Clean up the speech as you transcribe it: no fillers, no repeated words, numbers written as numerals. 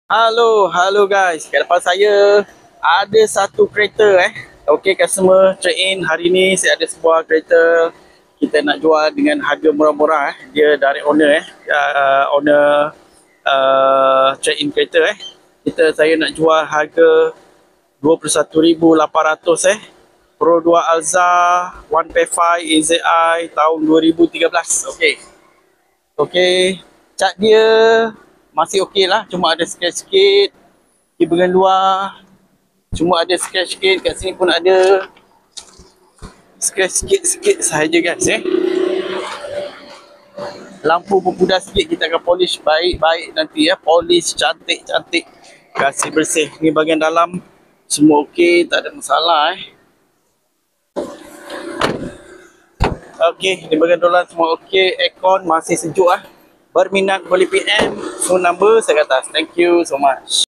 Halo guys. Kat depan saya ada satu kereta Okey customer trade in hari ni saya ada sebuah kereta kita nak jual dengan harga murah-murah Dia dari owner owner trade in kereta saya nak jual harga 21,800 Pro 2 Alza 1.5 AZI tahun 2013. Okey. Okey, cat dia masih okey lah, cuma ada scratch sikit. Di bahagian luar cuma ada scratch sikit, kat sini pun ada scratch sikit-sikit sahaja guys Lampu pun pudar sikit, kita akan polish baik-baik nanti polish cantik-cantik, kasih bersih. Ni bahagian dalam semua okey, tak ada masalah Okey, di bahagian dalam semua okey, aircon masih sejuk Berminat boleh PM phone number saya kat atas. Thank you so much.